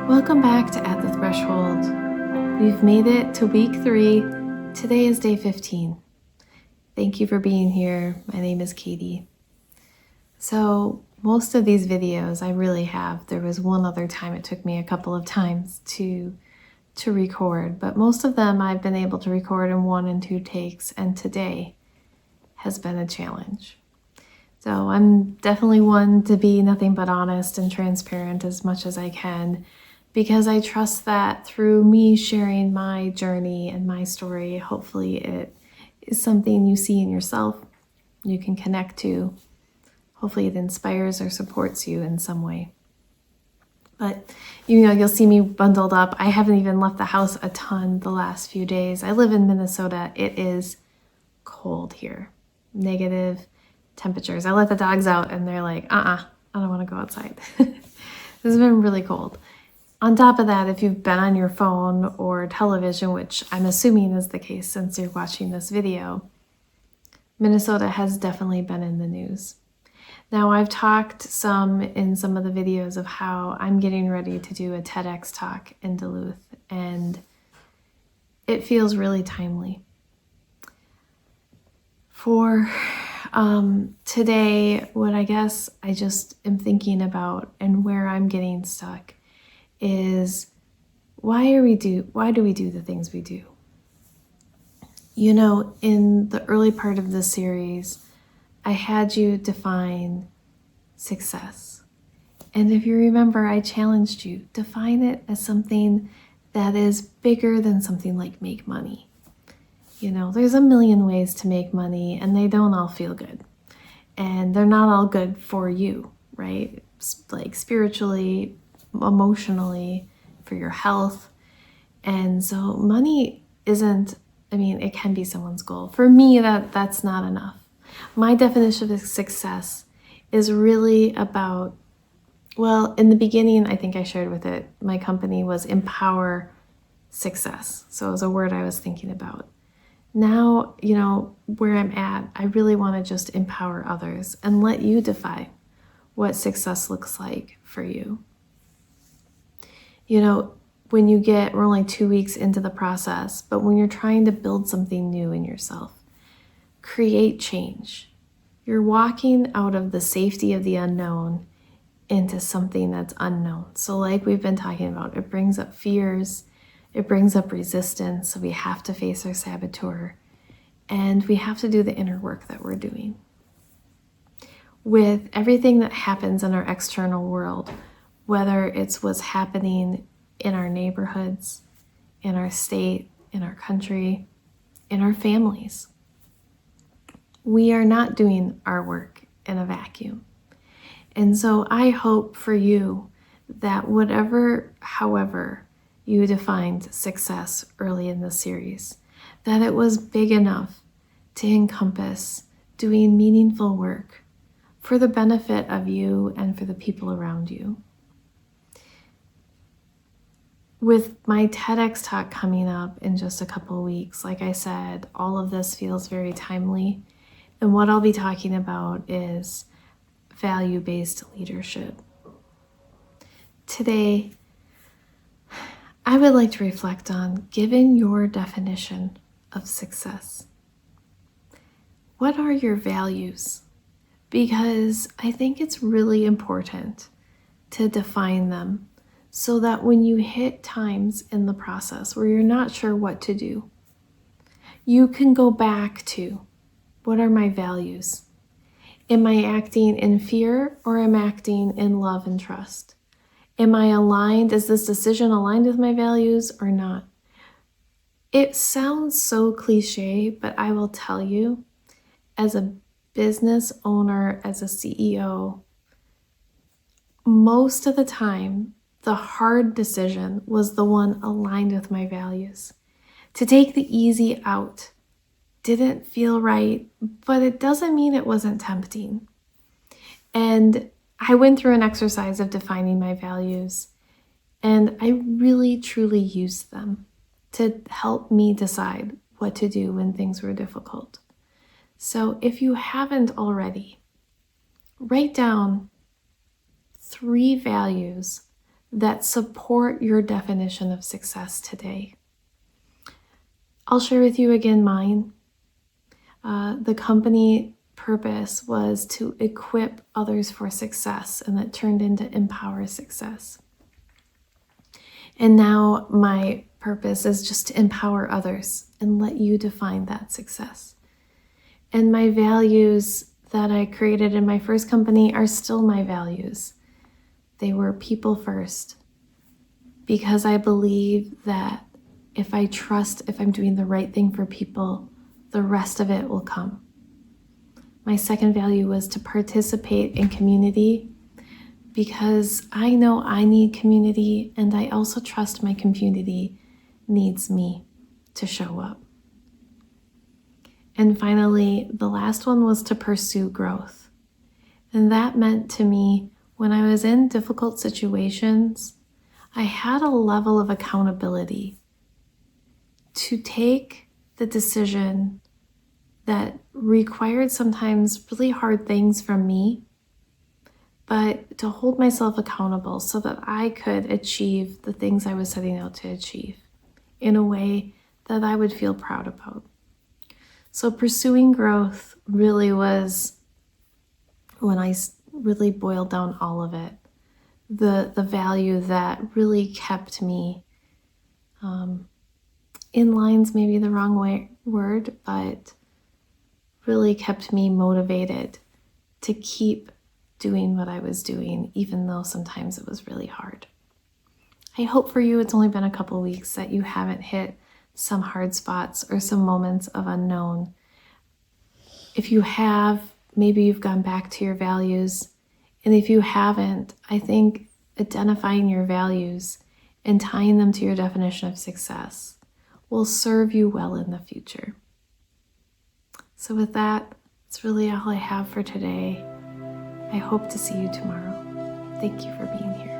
Welcome back to At the Threshold. We've made it to week 3. Today is day 15. Thank you for being here. My name is Katie. So most of these videos I really have. There was one other time it took me a couple of times to record, but most of them I've been able to record in 1 and 2 takes, and today has been a challenge. So I'm definitely one to be nothing but honest and transparent as much as I can, because I trust that through me sharing my journey and my story, hopefully it is something you see in yourself, you can connect to. Hopefully it inspires or supports you in some way. But you'll see me bundled up. I haven't even left the house a ton the last few days. I live in Minnesota. It is cold here. Negative temperatures. I let the dogs out and they're like, I don't want to go outside. This has been really cold. On top of that, if you've been on your phone or television, which I'm assuming is the case since you're watching this video, Minnesota has definitely been in the news. Now, I've talked some in some of the videos of how I'm getting ready to do a TEDx talk in Duluth, and it feels really timely. For today, what I guess I just am thinking about and where I'm getting stuck is why do we do the things we do? In the early part of the series, I had you define success. And if you remember, I challenged you, define it as something that is bigger than something like make money. There's a million ways to make money, and they don't all feel good. And they're not all good for you, right? Like spiritually, emotionally, for your health. And so money isn't, it can be someone's goal. For me, that's not enough. My definition of success is really about, in the beginning, I think I shared with it, my company was empower success. So it was a word I was thinking about. Now, where I'm at, I really want to just empower others and let you define what success looks like for you. When we're only 2 weeks into the process, but when you're trying to build something new in yourself, create change. You're walking out of the safety of the unknown into something that's unknown. So like we've been talking about, it brings up fears, it brings up resistance. So we have to face our saboteur, and we have to do the inner work that we're doing. With everything that happens in our external world, whether it's what's happening in our neighborhoods, in our state, in our country, in our families, we are not doing our work in a vacuum. And so I hope for you that however you defined success early in the series, that it was big enough to encompass doing meaningful work for the benefit of you and for the people around you. With my TEDx talk coming up in just a couple of weeks, like I said, all of this feels very timely. And what I'll be talking about is value-based leadership. Today, I would like to reflect on, given your definition of success, what are your values? Because I think it's really important to define them so that when you hit times in the process where you're not sure what to do, you can go back to, what are my values? Am I acting in fear or am I acting in love and trust? Am I aligned? Is this decision aligned with my values or not? It sounds so cliche, but I will tell you, as a business owner, as a CEO, most of the time, the hard decision was the one aligned with my values. To take the easy out didn't feel right, but it doesn't mean it wasn't tempting. And I went through an exercise of defining my values, and I really, truly used them to help me decide what to do when things were difficult. So if you haven't already, write down 3 values that support your definition of success today. I'll share with you again mine. The company purpose was to equip others for success, and that turned into empower success. And now my purpose is just to empower others and let you define that success. And my values that I created in my first company are still my values. They were people first, because I believe that if I trust, if I'm doing the right thing for people, the rest of it will come. My second value was to participate in community, because I know I need community, and I also trust my community needs me to show up. And finally, the last one was to pursue growth. And that meant to me, when I was in difficult situations, I had a level of accountability to take the decision that required sometimes really hard things from me, but to hold myself accountable so that I could achieve the things I was setting out to achieve in a way that I would feel proud about. So pursuing growth really was, when I really boiled down all of it, the value that really kept me in line's maybe the wrong word, but really kept me motivated to keep doing what I was doing, even though sometimes it was really hard. I hope for you it's only been a couple weeks that you haven't hit some hard spots or some moments of unknown. If you have, maybe you've gone back to your values. And if you haven't, I think identifying your values and tying them to your definition of success will serve you well in the future. So with that, that's really all I have for today. I hope to see you tomorrow. Thank you for being here.